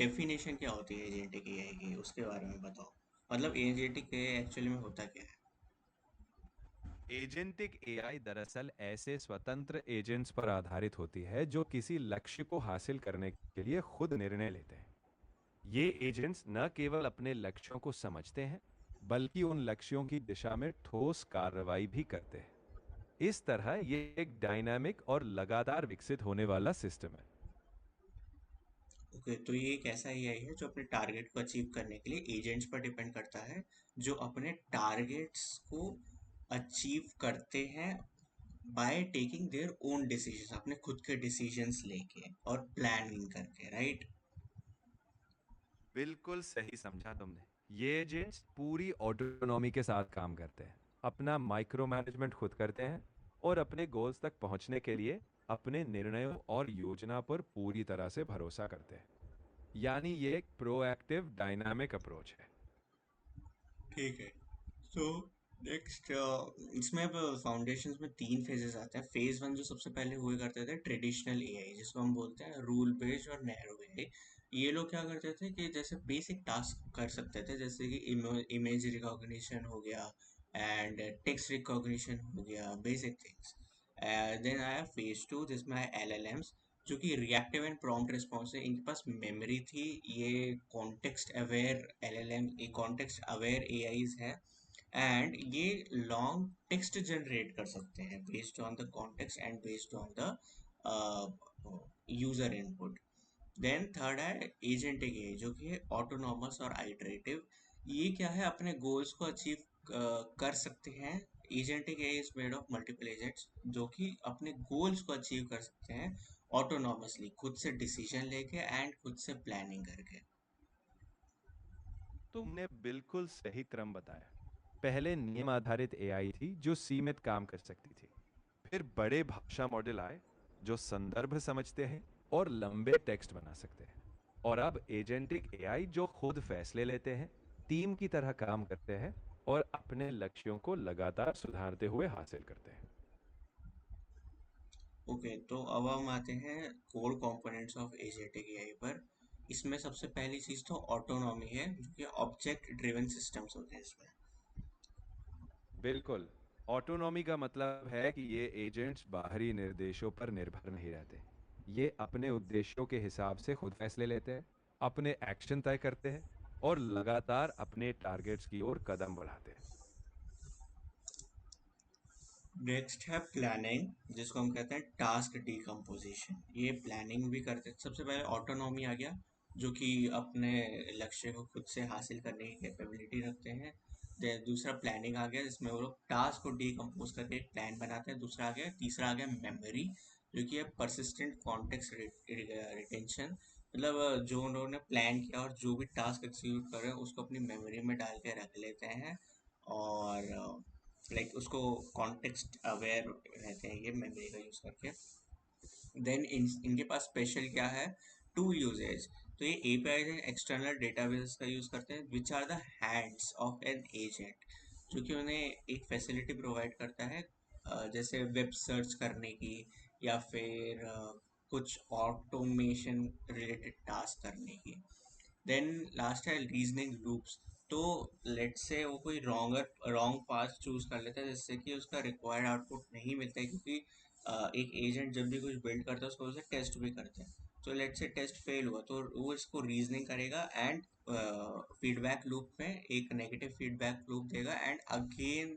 Definition क्या होती है एजेंटिक एआई की, उसके बारे में बताओ। मतलब एजेंटिक एआई एक्चुअली में होता क्या है? एजेंटिक एआई दरअसल ऐसे स्वतंत्र एजेंट्स पर आधारित होती है जो किसी लक्ष्य को हासिल करने के लिए खुद निर्णय लेते हैं। ये एजेंट्स न केवल अपने लक्ष्यों को समझते हैं, बल्कि उन लक्ष्यों की दिशा में ठोस कार्रवाई भी करते हैं। इस तरह ये एक डायनामिक और लगातार विकसित होने वाला सिस्टम है। ओके, तो ये एक ऐसा एआई है जो अपने टारगेट को अचीव करने के लिए एजेंट्स पर डिपेंड करता है, जो अपने टारगेट्स को अचीव करते हैं by taking their own decisions, अपने खुद के डिसीजंस लेके और प्लानिंग करके, राइट? बिल्कुल सही समझा तुमने। ये एजेंट्स पूरी ऑटोनॉमी के साथ काम करते हैं, अपना माइक्रो मैनेजमेंट खुद करते हैं और अपने गोल्स तक पहुंचने के लिए अपने निर्णयों और योजना पर पूरी तरह से भरोसा करते हैं। यानी ये एक प्रोएक्टिव डायनामिक अप्रोच है। ठीक है। तो नेक्स्ट, इसमें अब फाउंडेशंस में तीन फेजेस आते हैं। फेज वन जो सबसे पहले हुए करते थे, ट्रेडिशनल एआई, जिसको हम बोलते हैं रूल बेस्ड और नैरो एआई। ये लोग क्या करते थे कि जैसे बेसिक टास्क कर सकते थे, जैसे कि इमेज रिकॉग्निशन हो गया एंड टेक्स्ट रिकॉग्निशन हो गया, बेसिक थिंग्स। देन आया फेज टू, जिसमें आया एलएलएम्स, जो कि रिएक्टिव एंड प्रॉम्प्ट रिस्पॉन्स है। इनके पास मेमोरी थी। ये कॉन्टेक्स्ट अवेयर एलएलएम, ये कॉन्टेक्स्ट अवेयर एआईज है। एंड ये लॉन्ग टेक्स्ट जनरेट कर सकते हैं based on the context and based on the user input. Then third है एजेंटिक एआई, जो कि है ऑटोनॉमस और आइटरेटिव। ये क्या है, अपने गोल्स को अचीव कर सकते हैं। Agentic AI is made of multiple agents जो कि अपने गोल्स को अचीव कर सकते हैं ऑटोनॉमसली, खुद से डिसीजन लेके एंड खुद से प्लानिंग करके। तुमने बिल्कुल सही क्रम बताया। पहले नियम आधारित एआई थी जो सीमित काम कर सकती थी। फिर बड़े भाषा मॉडल आए जो संदर्भ समझते हैं और लंबे टेक्स्ट बना सकते हैं। और अब एजेंटिक एआई जो खुद फैसले लेते हैं, टीम की तरह काम करते हैं और अपने लक्ष्यों को लगातार सुधारते हुए हासिल करते हैं। ओके, तो अब हम आते हैं core components of agentic AI पर। इसमें सबसे पहली चीज तो ऑटोनॉमी है, जो कि ऑब्जेक्ट ड्रिवन सिस्टम्स होते हैं इसमें। बिल्कुल। ऑटोनॉमी का मतलब है कि ये एजेंट्स बाहरी निर्देशों पर निर्भर नहीं रहते। ये अपने उद्देश्यों के हिसाब से खुद फैसले लेते हैं, अपने एक्शन तय करते हैं और लगातार अपने टारगेट्स की ओर कदम बढ़ाते हैं। नेक्स्ट है प्लानिंग, जिसको हम कहते हैं टास्क डीकम्पोजिशन। ये प्लानिंग भी करते हैं। सबसे पहले ऑटोनॉमी आ गया, जो कि अपने लक्ष्य को खुद से हासिल करने की कैपेबिलिटी रखते हैं। देन दूसरा प्लानिंग आ गया, जिसमें वो लोग टास्क को डीकम्पोज करके एक प्लान बनाते हैं। दूसरा आ गया, तीसरा आ गया मेमोरी, जो कि है परसिस्टेंट कॉन्टेक्स्ट रिटेंशन। मतलब जो उन्होंने प्लान किया और जो भी टास्क एग्जीक्यूट कर रहे हैं उसको अपनी मेमोरी में डाल के रख लेते हैं। और लाइक उसको कॉन्टेक्स्ट अवेयर रहते हैं ये मेमोरी का यूज करके। देन इनके पास स्पेशल क्या है, टू यूजेज। तो ये एपीआई है, एक्सटर्नल डेटाबेस का यूज करते हैं, which are the hands of an agent, जो कि उन्हें एक फैसिलिटी प्रोवाइड करता है, जैसे वेब सर्च करने की, या फिर कुछ ऑटोमेशन रिलेटेड टास्क करने की। देन लास्ट है रीजनिंग लूप्स। तो लेट्स से वो कोई रॉन्ग पाथ चूज कर लेता है, जिससे कि उसका रिक्वायर्ड आउटपुट नहीं मिलता है, क्योंकि एक एजेंट जब भी कुछ बिल्ड करता है उसको उसे टेस्ट भी करते हैं। तो लेट्स से टेस्ट फेल हुआ तो वो इसको रीजनिंग करेगा एंड फीडबैक लूप में एक नेगेटिव फीडबैक लूप देगा, एंड अगेन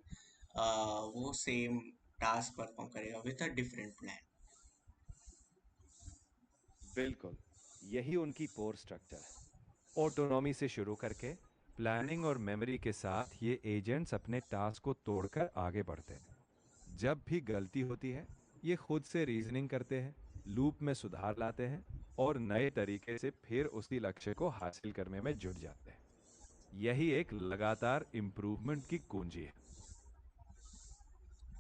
वो सेम टास्क परफॉर्म करेगा विथ अ डिफरेंट प्लान। बिल्कुल, यही उनकी कोर स्ट्रक्चर है। ऑटोनॉमी से शुरू करके प्लानिंग और मेमोरी के साथ ये एजेंट्स अपने टास्क को तोड़कर आगे बढ़ते हैं। जब भी गलती होती है, ये खुद से रीजनिंग करते हैं, लूप में सुधार लाते हैं और नए तरीके से फिर उसी लक्ष्य को हासिल करने में जुट जाते हैं। यही एक लगातार इम्प्रूवमेंट की कुंजी है।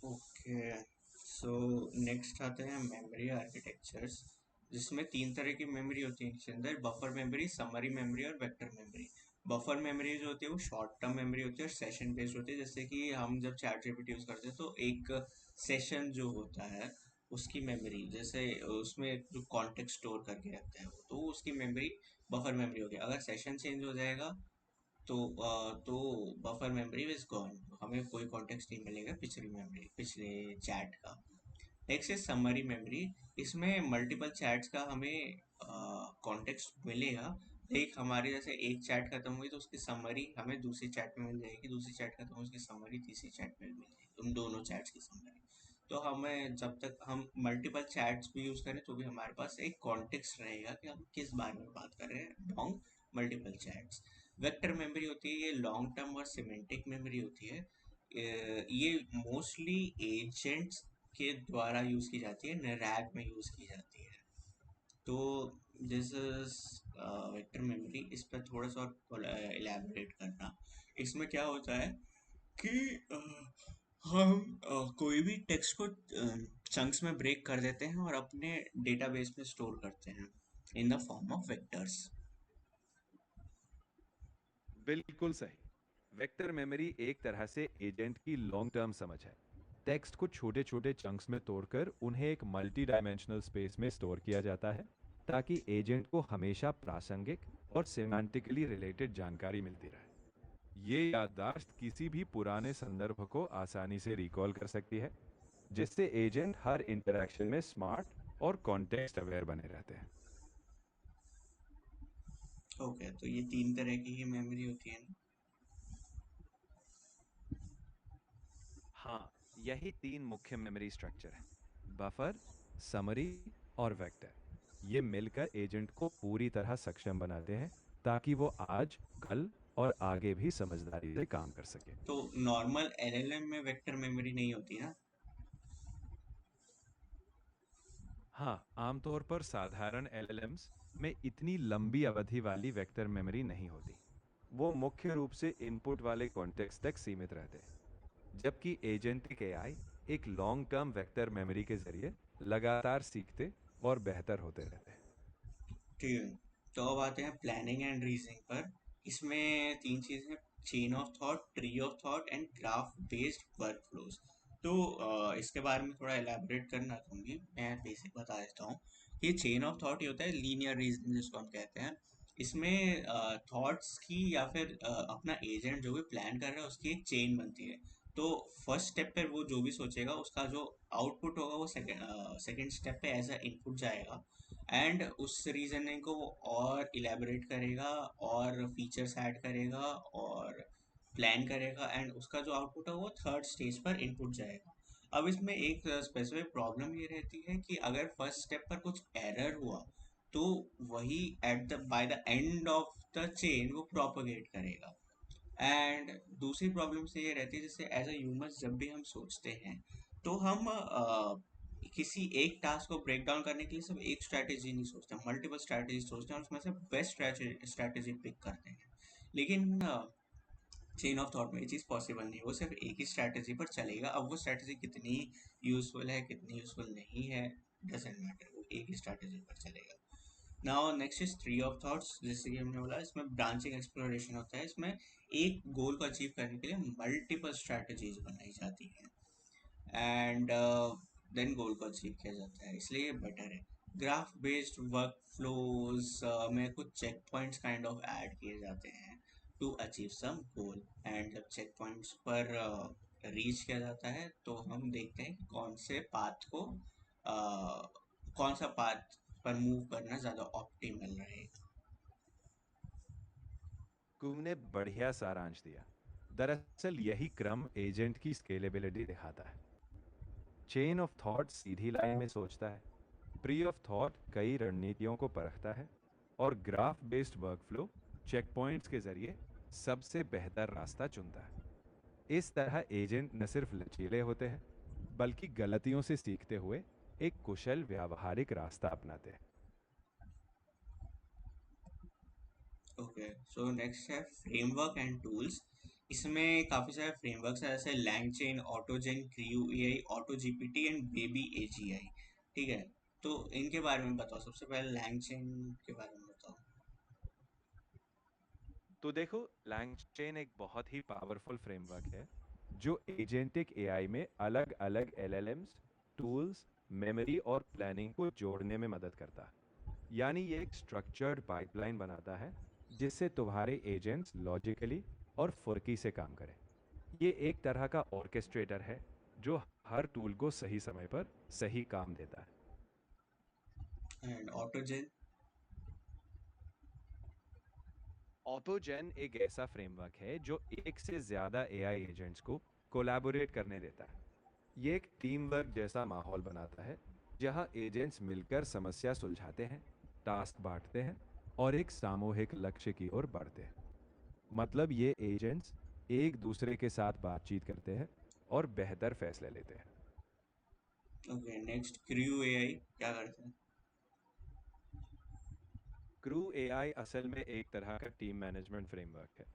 ओके, सो नेक्स्ट आते हैं मेमोरी आर्किटेक्चर्स, जिसमें तीन तरह की मेमोरी होती है इसके अंदर: बफर मेमोरी, समरी मेमोरी और वेक्टर मेमोरी। बफर मेमोरी जो होती है वो शॉर्ट टर्म मेमोरी होती है और सेशन बेस्ड होती है। जैसे कि हम जब चैट जीपीटी यूज करते हैं तो एक सेशन जो होता है उसकी मेमोरी, जैसे उसमें जो कॉन्टेक्स्ट स्टोर करके रखता है वो, तो उसकी मेमोरी बफर मेमोरी हो गया। अगर सेशन चेंज हो जाएगा तो बफर मेमोरी इज गॉन, हमें कोई कॉन्टेक्स्ट नहीं मिलेगा पिछली मेमोरी, पिछले चैट का। Next is summary memory. इसमें मल्टीपल चैट्स का हमें कॉन्टेक्स्ट मिलेगा। एक हमारे जैसे एक चैट खत्म हुई तो उसकी समरी हमें दूसरी चैट में मिल जाएगी, दूसरी चैट खत्म हुई उसकी समरी तीसरी चैट में मिल जाएगी, उन दोनों चैट्स की समरी। तो हमें जब तक हम मल्टीपल चैट्स भी यूज करें तो भी हमारे पास एक कॉन्टेक्स्ट रहेगा कि हम किस बारे में बात कर रहे हैं among multiple chats. Vector memory होती है, ये लॉन्ग टर्म और सिमेंटिक मेमोरी होती है। ये मोस्टली एजेंट्स के द्वारा यूज की जाती है, रैग में यूज की जाती है। तो दिस इज वेक्टर मेमोरी। इस पर थोड़ा सा और इलेबोरेट करना। इसमें क्या होता है कि हम कोई भी टेक्स्ट को चंक्स में ब्रेक कर देते हैं और अपने डेटाबेस में स्टोर करते हैं in the form of vectors. बिल्कुल सही। वेक्टर मेमोरी एक तरह से एजेंट की लॉन्ग टर्म समझ है। टेक्स्ट को छोटे छोटे चंक्स में तोड़कर उन्हें एक मल्टी डायमेंशनल स्पेस में स्टोर किया जाता है, ताकि एजेंट को हमेशा प्रासंगिक और सेमांटिकली रिलेटेड जानकारी मिलती रहे। ये याददाश्त किसी भी पुराने संदर्भ को आसानी से रिकॉल कर सकती है, जिससे एजेंट हर इंटरैक्शन में स्मार्ट और कॉन्टेक्स्ट अवेयर बने रहते हैं। ओके, तो ये तीन तरह की ही मेमोरी होती है ना? हाँ, यही तीन मुख्य मेमोरी स्ट्रक्चर हैं: बफर, समरी और वेक्टर। ये मिलकर एजेंट को पूरी तरह सक्षम बनाते हैं, ताकि वो आज, कल और आगे भी समझदारी से काम कर सके। तो नॉर्मल एलएलएम में वेक्टर मेमोरी नहीं होती ना? हाँ, आमतौर पर साधारण एलएलएम्स में इतनी लंबी अवधि वाली वेक्टर मेमोरी नहीं होती। वो मुख्य रूप से इनपुट वाले कॉन्टेक्स्ट तक सीमित रहते हैं, जबकि एजेंटिक एआई एक लॉन्ग टर्म वेक्टर मेमोरी के जरिए लगातार सीखते और बेहतर होते रहते हैं। ठीक है। तो अब आते हैं प्लानिंग एंड रीजनिंग पर। इसमें तीन चीजें: chain of thought, tree of thought and graph based workflows. तो इसके बारे में थोड़ा एलैबोरेट करना चाहूंगी, मैं बेसिक बता देता हूँ। ये चेन ऑफ थॉट ये होता है लीनियर रीजनिंग जिसको हम कहते हैं। इसमें थॉट्स की या फिर अपना एजेंट जो भी प्लान कर रहा है उसकी एक चेन बनती है। तो फर्स्ट स्टेप पे वो जो भी सोचेगा उसका जो आउटपुट होगा वो सेकंड स्टेप पे एज अ इनपुट जाएगा। एंड उस रीजनिंग को वो और इलेबोरेट करेगा और फीचर्स ऐड करेगा और प्लान करेगा, एंड उसका जो आउटपुट है वो थर्ड स्टेज पर इनपुट जाएगा। अब इसमें एक स्पेसिफिक प्रॉब्लम ये रहती है कि अगर फर्स्ट स्टेप पर कुछ एरर हुआ तो वही at the by the end of the chain वो प्रोपोगेट करेगा। एंड दूसरी प्रॉब्लम से ये रहती है, जैसे एज अ ह्यूमन जब भी हम सोचते हैं तो हम किसी एक टास्क को ब्रेक डाउन करने के लिए सिर्फ एक स्ट्रैटेजी नहीं सोचते, मल्टीपल स्ट्रैटेजी सोचते हैं और उसमें से बेस्ट स्ट्रैटेजी पिक करते हैं। लेकिन चेन ऑफ थॉट में ये चीज़ पॉसिबल नहीं, वो सिर्फ एक ही स्ट्रैटेजी पर चलेगा। अब वो स्ट्रैटेजी कितनी यूजफुल है कितनी यूजफुल नहीं है डजेंट मैटर, वो एक ही स्ट्रैटेजी पर चलेगा। Now next is tree of thoughts. जैसे कि हमने बोला इसमें ब्रांचिंग एक्सप्लोरेशन होता है। इसमें एक गोल को अचीव करने के लिए मल्टीपल स्ट्रैटेजीज बनाई जाती हैं एंड देन गोल को अचीव किया जाता है, इसलिए ये बेटर है। ग्राफ बेस्ड वर्क फ्लोज में कुछ checkpoints kind of add किए जाते हैं to achieve some goal. And जब चेक पॉइंट्स पर रीच किया जाता है तो हम देखते हैं कि कौन से पाथ को कौन सा पाथ पर मूव करना ज़्यादा ऑप्टिमल रहेगा। तुमने बढ़िया सारांश दिया। दरअसल यही क्रम एजेंट की स्केलेबिलिटी दिखाता है। Chain of thought Sidhi line में सोचता है, प्री ऑफ थॉट कई रणनीतियों को परखता है, और graph based workflow checkpoints के जरिए सबसे बेहतर रास्ता चुनता है। इस तरह एजेंट न सिर्फ लचीले होते हैं, बल्कि गलतियों से सीखते हुए एक कुशल व्यावहारिक रास्ता अपनाते हैं। ओके, सो नेक्स्ट है फ्रेमवर्क एंड टूल्स। इसमें काफ़ी सारे फ्रेमवर्क्स हैं जैसे LangChain, AutoGen, crew AI, auto GPT and baby AGI. ठीक है, तो इनके बारे में बताओ, सबसे पहले लैंगचेन के बारे में बताओ। तो देखो, लैंगचेन एक बहुत ही पावरफुल फ्रेमवर्क है, जो एजेंटिक एआई में अलग अलग एलएलएम्स, टूल्स, मेमोरी और प्लानिंग को जोड़ने में मदद करता है। यानी ये एक स्ट्रक्चर्ड पाइपलाइन बनाता है जिससे तुम्हारे एजेंट्स लॉजिकली और फुर्की से काम करें। ये एक तरह का ऑर्केस्ट्रेटर है जो हर टूल को सही समय पर सही काम देता है। एंड ऑटोजेन? ऑटोजेन एक ऐसा फ्रेमवर्क है जो एक से ज़्यादा एआई एजेंट्स को कोलैबोरेट करने देता है। ये एक टीम वर्क जैसा माहौल बनाता है जहां एजेंट्स मिलकर समस्या सुलझाते हैं, टास्क बांटते हैं और एक सामूहिक लक्ष्य की ओर बढ़ते हैं। मतलब ये एजेंट्स एक दूसरे के साथ बातचीत करते हैं और बेहतर फैसले लेते हैं। ओके, नेक्स्ट क्रू एआई क्या करता है? क्रू एआई असल में एक तरह का टीम मैनेजमेंट फ्रेमवर्क है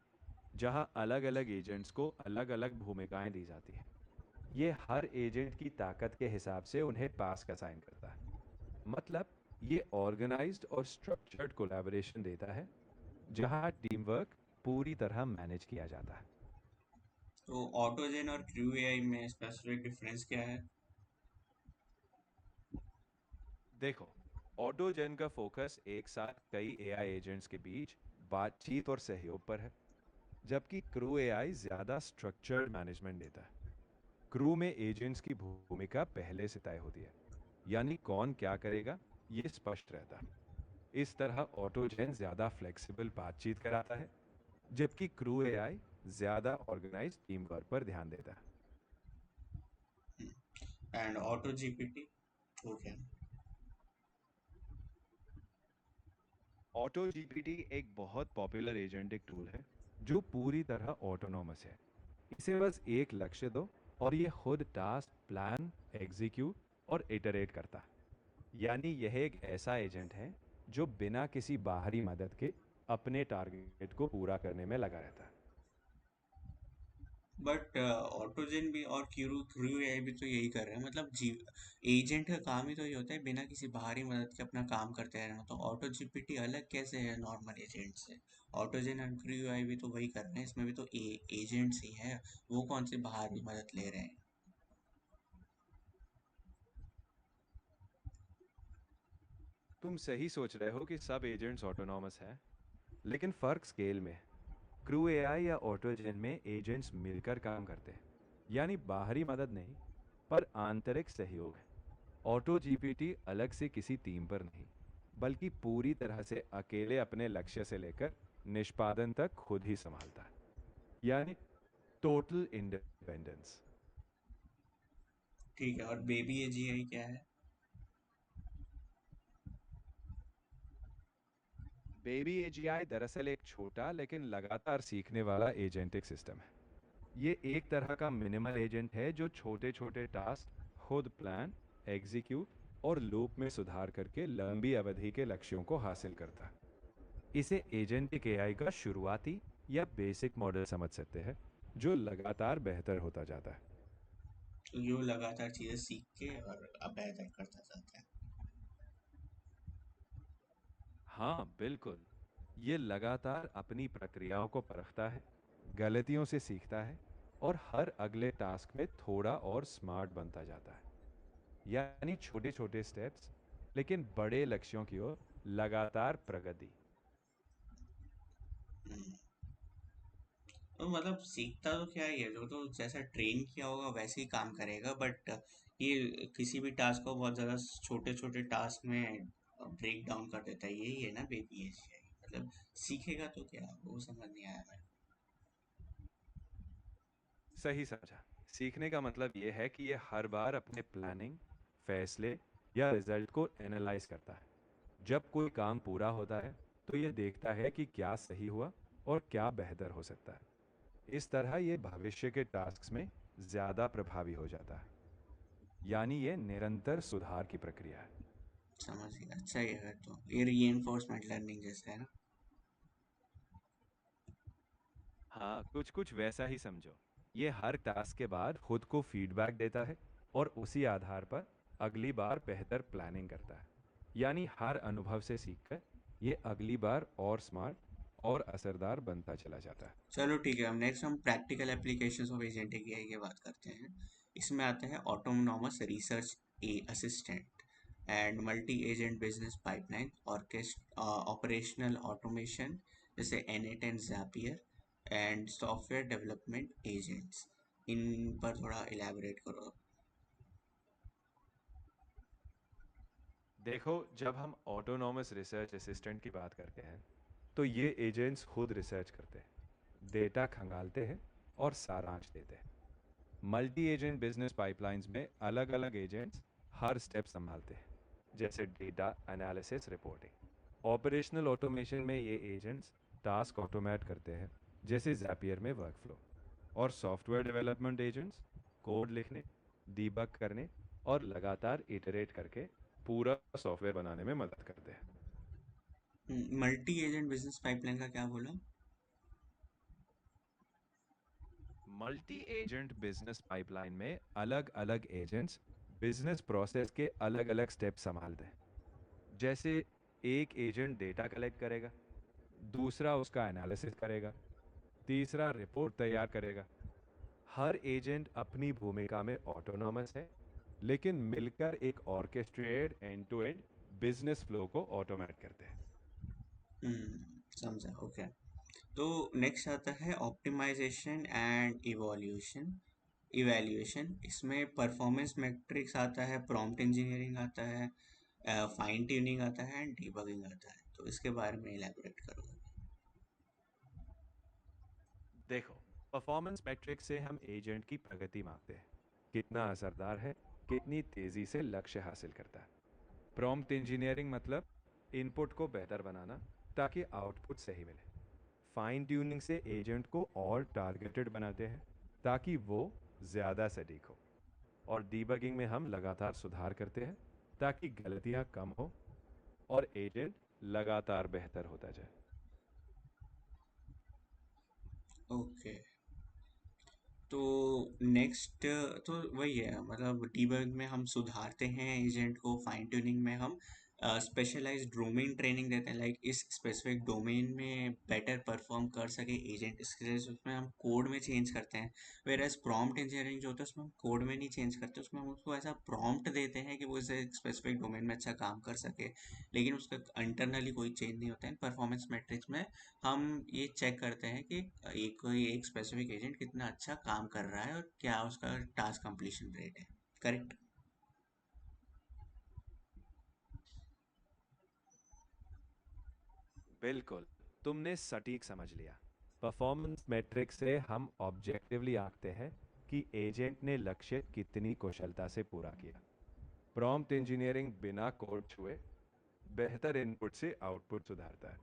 जहां अलग अलग एजेंट्स को अलग अलग भूमिकाएं दी जाती हैं। ये हर एजेंट की ताकत के हिसाब से उन्हें टास्क असाइन करता है। मतलब ये ऑर्गेनाइज्ड और स्ट्रक्चर्ड कोलैबोरेशन देता है जहां टीम वर्क पूरी तरह मैनेज किया जाता है। तो ऑटोजेन और क्रू एआई में स्पेसिफिक डिफरेंस क्या है? देखो, ऑटोजेन का फोकस एक साथ कई एआई एजेंट्स के बीच बातचीत और सहयोग पर है, जबकि क्रू एआई ज़्यादा स्ट्रक्चर्ड मैनेजमेंट देता है। क्रू में एजेंट्स की भूमिका पहले से तय होती है, यानी कौन क्या करेगा ये स्पष्ट रहता है। इस तरह ऑटोजेन ज़्यादा फ्लेक्सिबल बातचीत कराता है, जबकि क्रू एआई ज़्यादा ऑर्गेनाइज टीम वर्क पर ध्यान देता है। एंड ऑटो जीपीटी वो क्या? ऑटो जीपीटी एक बहुत पॉपुलर एजेंटिक टूल है जो पूरी तरह ऑटोनोमस है। इसे बस एक लक्ष्य दो और ये खुद टास्क प्लान, एग्जीक्यूट और इटरेट करता है। यानी यह एक ऐसा एजेंट है जो बिना किसी बाहरी मदद के अपने टारगेट को पूरा करने में लगा रहता है। बट ऑटोजन भी और क्रू क्रू एआई भी तो यही कर रहे हैं, मतलब जी एजेंट का काम ही तो ये होता है बिना किसी बाहरी मदद के अपना काम करते रहना। तो ऑटो जीपीटी अलग कैसे है नॉर्मल एजेंट से? ऑटोजन और क्रू एआई भी तो वही कर रहे हैं, इसमें भी तो एजेंट्स ही है। वो कौन सी बाहरी मदद ले रहे हैं? तुम सही सोच रहे हो कि सब एजेंट्स ऑटोनॉमस हैं, लेकिन फर्क स्केल में है। क्रू एआई या ऑटोजन में एजेंट्स मिलकर काम करते हैं, यानी बाहरी मदद नहीं, पर आंतरिक सहयोग है। ऑटो जीपीटी अलग से किसी टीम पर नहीं, बल्कि पूरी तरह से अकेले अपने लक्ष्य से लेकर निष्पादन तक खुद ही संभालता है, यानी टोटल इंडिपेंडेंस। ठीक है, और बेबी एजीआई क्या है? बेबी एजीआई दरअसल एक छोटा लेकिन लगातार सीखने वाला एजेंटिक सिस्टम है। ये एक तरह का मिनिमल एजेंट है जो छोटे छोटे टास्क खुद प्लान, एग्जीक्यूट और लूप में सुधार करके लंबी अवधि के लक्ष्यों को हासिल करता है। इसे एजेंटिक एआई का शुरुआती या बेसिक मॉडल समझ सकते हैं, जो लगातार बेहतर होता जाता है। जो लगातार चीजें सीख के और अब बेहतर करता जाता है। हाँ बिल्कुल, ये लगातार अपनी प्रक्रियाओं को परखता है, गलतियों से सीखता है और हर अगले टास्क में थोड़ा और स्मार्ट बनता जाता है। यानी छोटे छोटे स्टेप्स, लेकिन बड़े लक्ष्यों की ओर लगातार प्रगति। हम्म। तो मतलब सीखता तो क्या ही है, जो तो जैसा ट्रेन किया होगा वैसे ही काम करेगा, बट ये किसी भी टास्क को बहुत ज़्यादा छोटे छोटे टास्क में ब्रेक डाउन कर देता है। यही है ना बेबी एशियाई, मतलब सीखेगा तो क्या, वो समझ नहीं आया मैं। सही समझा। सीखने का मतलब ये है कि ये हर बार अपने प्लानिंग, फैसले या रिजल्ट को एनालाइज करता है। जब कोई काम पूरा होता है तो ये देखता है कि क्या सही हुआ और क्या बेहतर हो सकता है। इस तरह ये भविष्य के टास्क्स में ज़्यादा प्रभावी हो जाता है। यानी ये निरंतर सुधार की प्रक्रिया है। समझ गया, अच्छा ही है। तो ये रीइंफोर्समेंट लर्निंग जैसा है ना? हाँ, कुछ कुछ वैसा ही समझो। ये हर टास्क के बाद खुद को फीडबैक देता है और उसी आधार पर अगली बार बेहतर प्लानिंग करता है। यानी हर अनुभव से सीखकर ये अगली बार और स्मार्ट और असरदार बनता चला जाता है। चलो ठीक है, हम नेक्स्ट हम practical applications of agentic AI की बात करते हैं। इसमें आता है autonomous research a assistant. And multi agent business pipeline, operational automation जैसे N8 and Zapier, and software development agents. इन पर थोड़ा इलेबोरेट करो। देखो, जब हम ऑटोनॉमस रिसर्च असिस्टेंट की बात करते हैं तो ये एजेंट्स खुद रिसर्च करते हैं, डेटा खंगालते हैं और सारांश देते हैं। मल्टी एजेंट बिजनेस पाइपलाइंस में अलग अलग एजेंट्स हर स्टेप संभालते हैं, जैसे data analysis, reporting. Operational automation में ये एजेंट्स टास्क ऑटोमेट करते हैं, जैसे जैपियर में वर्कफ्लो। और सॉफ्टवेयर डेवलपमेंट एजेंट्स कोड लिखने, डीबग करने और लगातार इटरेट करके पूरा सॉफ्टवेयर बनाने में मदद करते हैं। मल्टी एजेंट बिजनेस पाइपलाइन का क्या बोला? मल्टी एजेंट बिजनेस पाइपलाइन में अलग अलग एजेंट्स बिजनेस प्रोसेस के अलग अलग स्टेप संभालते हैं। जैसे एक एजेंट डेटा कलेक्ट करेगा, दूसरा उसका एनालिसिस करेगा, तीसरा रिपोर्ट तैयार करेगा। हर एजेंट अपनी भूमिका में ऑटोनॉमस है, लेकिन मिलकर एक orchestrated end to end business flow को ऑटोमेट करते हैं। समझा, ओके। तो नेक्स्ट आता है ऑप्टिमाइजेशन एंड इवैल्यूएशन। इसमें परफॉर्मेंस मैट्रिक्स आता है, प्रॉम्प्ट इंजीनियरिंग आता है, फाइन ट्यूनिंग आता है एंड डिबगिंग आता है। तो इसके बारे में इलैबोरेट करो। देखो, परफॉर्मेंस मैट्रिक से हम एजेंट की प्रगति मापते हैं, कितना असरदार है, कितनी तेजी से लक्ष्य हासिल करता है। प्रॉम्प्ट इंजीनियरिंग मतलब इनपुट को बेहतर बनाना ताकि आउटपुट सही मिले। फाइन ट्यूनिंग से एजेंट को और टारगेटेड बनाते हैं ताकि वो ज़्यादा सटीक हो। और डीबगिंग में हम लगातार सुधार करते हैं ताकि गलतियां कम हो और एजेंट लगातार बेहतर होता जाए। ओके। तो नेक्स्ट, तो वही है, मतलब डीबग में हम सुधारते हैं एजेंट को, फाइन ट्यूनिंग में हम स्पेशलाइज्ड डोमेन ट्रेनिंग देते हैं, लाइक इस स्पेसिफिक डोमेन में बेटर परफॉर्म कर सके एजेंट, इसके लिए उसमें हम कोड में चेंज करते हैं। वेर एज प्रॉम्प्ट इंजीनियरिंग जो होता है उसमें हम कोड में नहीं चेंज करते, उसमें हम उसको ऐसा प्रॉम्प्ट देते हैं कि वो इस स्पेसिफिक डोमेन में अच्छा काम कर सके, लेकिन उसका इंटरनली कोई चेंज नहीं होता है। परफॉर्मेंस मैट्रिक्स में हम ये चेक करते हैं कि कोई एक स्पेसिफिक एजेंट कितना अच्छा काम कर रहा है और क्या उसका टास्क कंप्लीशन रेट है। करेक्ट? बिल्कुल, तुमने सटीक समझ लिया। परफॉर्मेंस मैट्रिक से हम ऑब्जेक्टिवली आंकते हैं कि एजेंट ने लक्ष्य कितनी कुशलता से पूरा किया। प्रॉम्प्ट इंजीनियरिंग बिना कोड छुए बेहतर इनपुट से आउटपुट सुधारता है।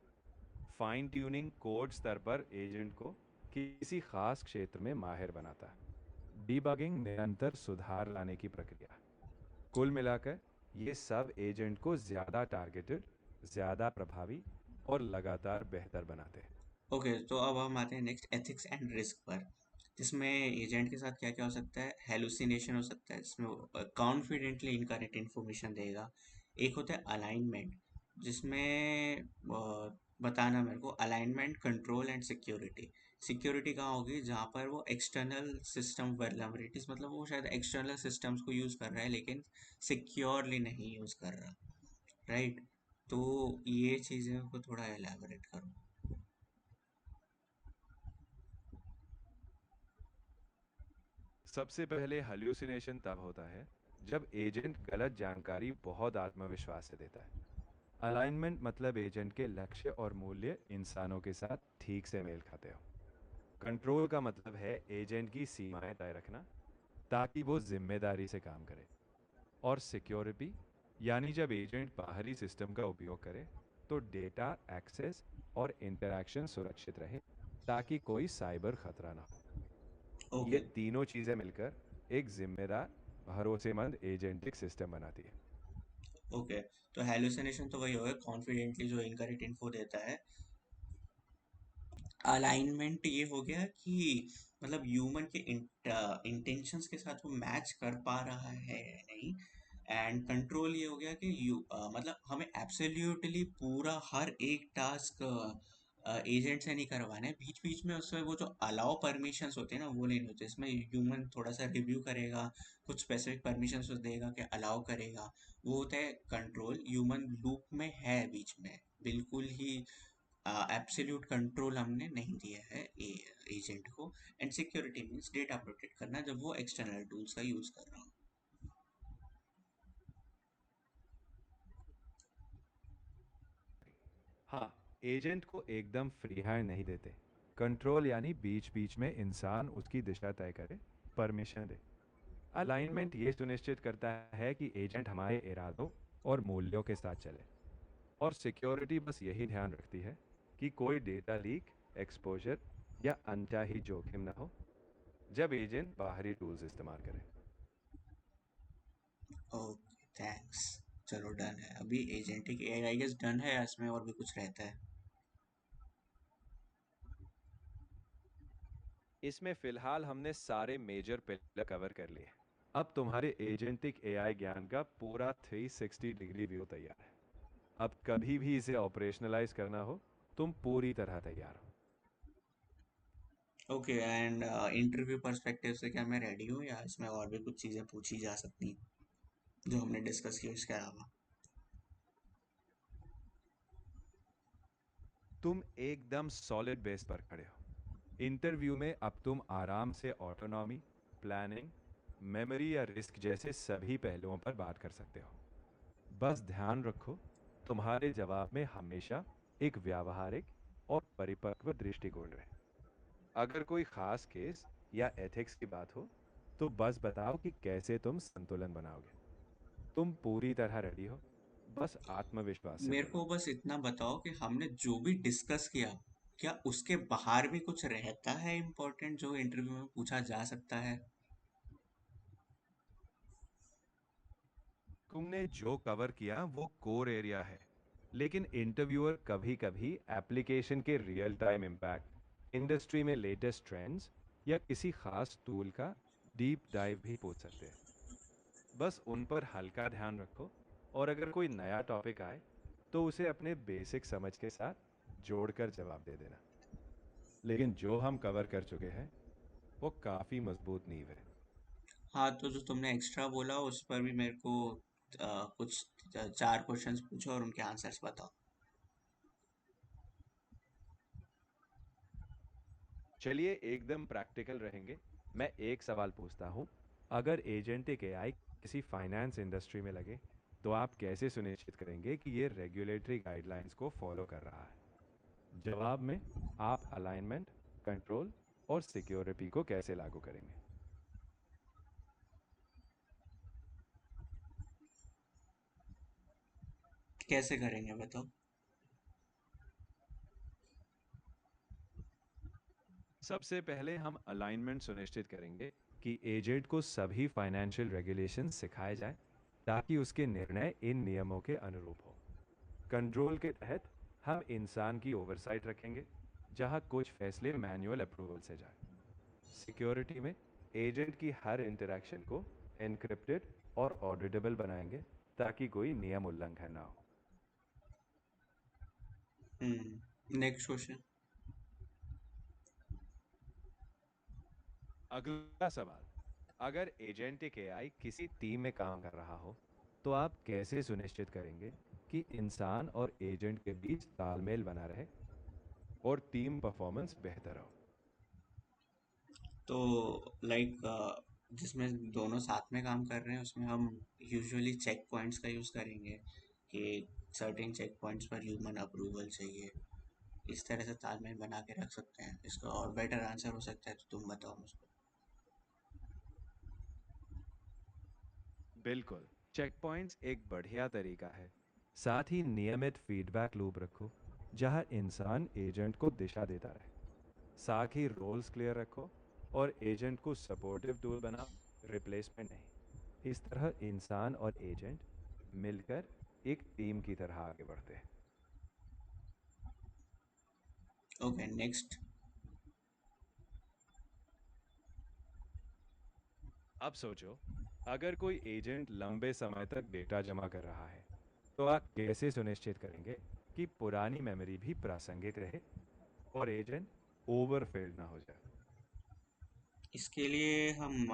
फाइन ट्यूनिंग कोड स्तर पर एजेंट को किसी खास क्षेत्र में माहिर बनाता है। डीबगिंग निरंतर सुधार लाने की प्रक्रिया है। कुल मिलाकर ये सब एजेंट को ज़्यादा टारगेटेड, ज़्यादा प्रभावी और लगातार बेहतर बनाते हैं। ओके, तो अब हम आते हैं नेक्स्ट एथिक्स एंड रिस्क पर, जिसमें एजेंट के साथ क्या क्या हो सकता है। हेलुसिनेशन हो सकता है, जिसमें कॉन्फिडेंटली इनकरेक्ट इन्फॉर्मेशन देगा। एक होता है अलाइनमेंट, जिसमें बताना मेरे को alignment, control and security. Security कहाँ होगी? जहाँ पर वो एक्सटर्नल सिस्टम वल्नरेबिलिटीज, मतलब वो शायद एक्सटर्नल सिस्टम्स को यूज़ कर रहा है लेकिन सिक्योरली नहीं यूज़ कर रहा। राइट? तो ये चीज़ें को थोड़ा एलैबोरेट करो। सबसे पहले हल्यूसिनेशन तब होता है जब एजेंट गलत जानकारी बहुत आत्मविश्वास से देता है। अलाइनमेंट मतलब एजेंट के लक्ष्य और मूल्य इंसानों के साथ ठीक से मेल खाते हो। कंट्रोल का मतलब है एजेंट की सीमाएं तय रखना ताकि वो जिम्मेदारी से काम करे। और सिक्योरिटी यानी जब एजेंट बाहरी सिस्टम का उपयोग करे तो डेटा एक्सेस और इंटरैक्शन सुरक्षित रहे ताकि कोई साइबर खतरा ना हो। ये ओके। तीनों चीजें मिलकर एक जिम्मेदार, भरोसेमंद एजेंटिक सिस्टम बनाती है। ओके, तो हेलुसिनेशन तो वही होगा, कॉन्फिडेंटली जो इनकरेक्ट इन्फो देता है। अलाइनमेंट ये हो गया कि मतलब ह्यूमन के इंटेंशंस के साथ वो मैच कर पा रहा है या नहीं। एंड कंट्रोल ये हो गया कि मतलब हमें एब्सोल्युटली पूरा हर एक टास्क एजेंट से नहीं करवाना है, बीच बीच में उससे वो जो अलाउ परमिशंस होते हैं ना वो लेने होते हैं। इसमें ह्यूमन थोड़ा सा रिव्यू करेगा, कुछ स्पेसिफिक परमिशंस देगा कि अलाउ करेगा। वो होता है कंट्रोल, ह्यूमन लूप में है बीच में, बिल्कुल ही एब्सोल्यूट कंट्रोल हमने नहीं दिया है एजेंट को। And security means data protect करना जब वो एक्सटर्नल टूल्स का यूज कर रहा हो। हाँ, एजेंट को एकदम फ्री हैंड नहीं देते। कंट्रोल यानी बीच बीच में इंसान उसकी दिशा तय करे, परमिशन दे। अलाइनमेंट ये सुनिश्चित करता है कि एजेंट हमारे इरादों और मूल्यों के साथ चले। और सिक्योरिटी बस यही ध्यान रखती है कि कोई डेटा लीक, एक्सपोजर या अनचाही जोखिम ना हो जब एजेंट बाहरी टूल्स इस्तेमाल करे। Okay, thanks. चलो डन है, अभी agentic AI I guess done है, या इसमें और भी कुछ रहता है? इसमें फिलहाल हमने सारे मेजर पिलर कवर कर लिए। अब तुम्हारे एजेंटिक एआई ज्ञान का पूरा 360 डिग्री व्यू तैयार है। अब कभी भी इसे ऑपरेशनलाइज करना हो, तुम पूरी तरह तैयार हो। ओके, एंड इंटरव्यू पर्सपेक्टिव से क्या मैं रेडी हूँ, या इसमें और भी कुछ चीज़ें पूछी जा सकती हैं जो हमने डिस्कस की उसके अलावा? तुम एकदम सॉलिड बेस पर खड़े हो। इंटरव्यू में अब तुम आराम से ऑटोनॉमी, प्लानिंग, मेमोरी या रिस्क जैसे सभी पहलुओं पर बात कर सकते हो। बस ध्यान रखो, तुम्हारे जवाब में हमेशा एक व्यावहारिक और परिपक्व दृष्टिकोण रहे। अगर कोई खास केस या एथिक्स की बात हो, तो बस बताओ कि कैसे तुम संतुलन बनाओगे। तुम पूरी तरह रेडी हो, बस आत्मविश्वास से मेरे बोलो। को बस इतना बताओ कि हमने जो भी डिस्कस किया, क्या उसके बाहर भी कुछ रहता है इम्पोर्टेंट जो इंटरव्यू में पूछा जा सकता है? तुमने जो कवर किया वो कोर एरिया है, लेकिन इंटरव्यूअर कभी कभी एप्लीकेशन के रियल टाइम इम्पैक्ट, इंडस्ट्री में लेटेस्ट ट्रेंड्स या किसी खास टूल का डीप डाइव भी पूछ सकते हैं। बस उन पर हल्का ध्यान रखो, और अगर कोई नया टॉपिक आए तो उसे अपने बेसिक समझ के साथ जोड़कर जवाब दे देना। लेकिन जो हम कवर कर चुके हैं वो काफ़ी मजबूत नींव है। हाँ, तो जो तुमने एक्स्ट्रा बोला उस पर भी मेरे को कुछ चार क्वेश्चंस पूछो और उनके आंसर्स बताओ। चलिए एकदम प्रैक्टिकल रहेंगे। मैं एक सवाल पूछता हूँ, अगर एजेंटिक एआई किसी फाइनेंस इंडस्ट्री में लगे, तो आप कैसे सुनिश्चित करेंगे कि ये रेगुलेटरी गाइडलाइंस को फॉलो कर रहा है? जवाब में आप अलाइनमेंट, कंट्रोल और सिक्योरिटी को कैसे लागू करेंगे? कैसे करेंगे बताओ? सबसे पहले हम अलाइनमेंट सुनिश्चित करेंगे कि एजेंट को सभी फाइनेंशियल रेगुलेशन सिखाए जाएं, ताकि उसके निर्णय इन नियमों के अनुरूप हो। कंट्रोल के तहत हम इंसान की ओवरसाइट रखेंगे, जहां कुछ फैसले मैनुअल अप्रूवल से जाए। सिक्योरिटी में एजेंट की हर इंटरैक्शन को एनक्रिप्टेड और ऑडिटेबल बनाएंगे, ताकि कोई नियम उल्लंघन ना हो। Next question. अगला सवाल, अगर एजेंटिक एआई किसी टीम में काम कर रहा हो, तो आप कैसे सुनिश्चित करेंगे कि इंसान और एजेंट के बीच तालमेल बना रहे और टीम परफॉर्मेंस बेहतर हो? तो लाइक जिसमें दोनों साथ में काम कर रहे हैं उसमें हम यूजुअली चेक पॉइंट्स का यूज़ करेंगे कि सर्टेन चेक पॉइंट्स पर ह्यूमन अप्रूवल चाहिए। इस तरह से तालमेल बना के रख सकते हैं। इसका और बेटर आंसर हो सकता है तो तुम बताओ मुझको। बिल्कुल, चेक पॉइंट्स एक बढ़िया तरीका है। साथ ही नियमित फीडबैक लूप रखो, जहां इंसान एजेंट को दिशा देता रहे। साथ ही रोल्स क्लियर रखो और एजेंट को सपोर्टिव टूल बनाओ, रिप्लेसमेंट नहीं। इस तरह इंसान और एजेंट मिलकर एक टीम की तरह आगे बढ़ते हैं। Okay, next. अब सोचो, अगर कोई एजेंट लंबे समय तक डेटा जमा कर रहा है, तो आप कैसे सुनिश्चित करेंगे कि पुरानी मेमोरी भी प्रासंगिक रहे और एजेंट ओवरफिल्ड ना हो जाए। इसके लिए हम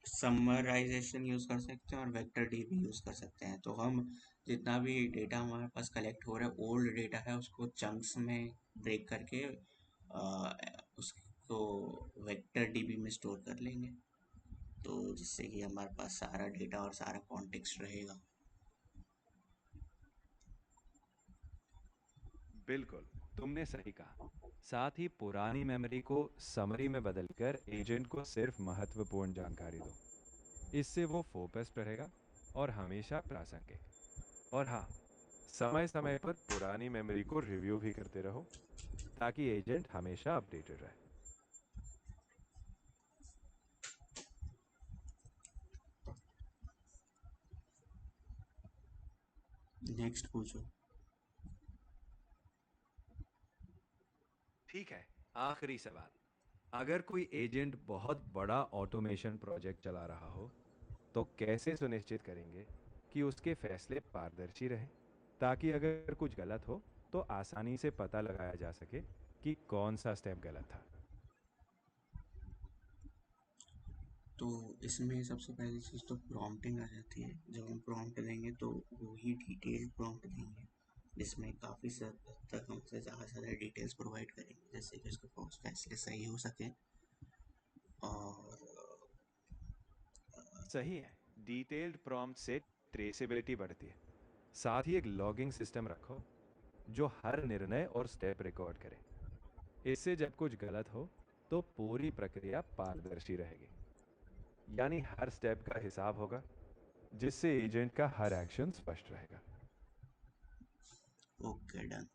समराइजेशन यूज़ कर सकते हैं और वेक्टर डी भी यूज़ कर सकते हैं। तो हम जितना भी डेटा हमारे पास कलेक्ट हो रहा है, ओल्ड डेटा है, उसको चंक्स में ब्रेक करके उसको वेक्टर डीबी में स्टोर कर लेंगे, तो जिससे कि हमारे पास सारा डेटा और सारा कॉन्टेक्स्ट रहेगा। बिल्कुल, तुमने सही कहा। साथ ही पुरानी मेमोरी को समरी में बदलकर एजेंट को सिर्फ महत्वपूर्ण जानकारी दो। इससे वो फोकस्ड रहेगा और हमेशा प्रासंगिक। और हाँ, समय समय पर पुरानी मेमोरी को रिव्यू भी करते रहो ताकि एजेंट हमेशा अपडेटेड रहे। नेक्स्ट पूछो। ठीक है, आखिरी सवाल। अगर कोई एजेंट बहुत बड़ा ऑटोमेशन प्रोजेक्ट चला रहा हो, तो कैसे सुनिश्चित करेंगे कि उसके फैसले पारदर्शी रहें, ताकि अगर कुछ गलत हो तो आसानी से पता लगाया जा सके कि कौन सा स्टेप गलत था। तो इसमें सबसे पहली चीज़ तो प्रॉम्प्टिंग आ जाती है। जब हम प्रॉम्प्ट देंगे तो वो ही डिटेल प्रॉम्प्ट देंगे, जिसमें काफ़ी हद तक हमसे ज़्यादा से ज़्यादा डिटेल्स प्रोवाइड करेंगे, जैसे कि उसके फैसले सही हो सके। और सही है, डिटेल्ड प्रॉम्प्ट से ट्रेसेबिलिटी बढ़ती है। साथ ही एक लॉगिंग सिस्टम रखो जो हर निर्णय और स्टेप रिकॉर्ड करे। इससे जब कुछ गलत हो तो पूरी प्रक्रिया पारदर्शी रहेगी, यानी हर स्टेप का हिसाब होगा, जिससे एजेंट का हर एक्शन स्पष्ट रहेगा। Okay, done.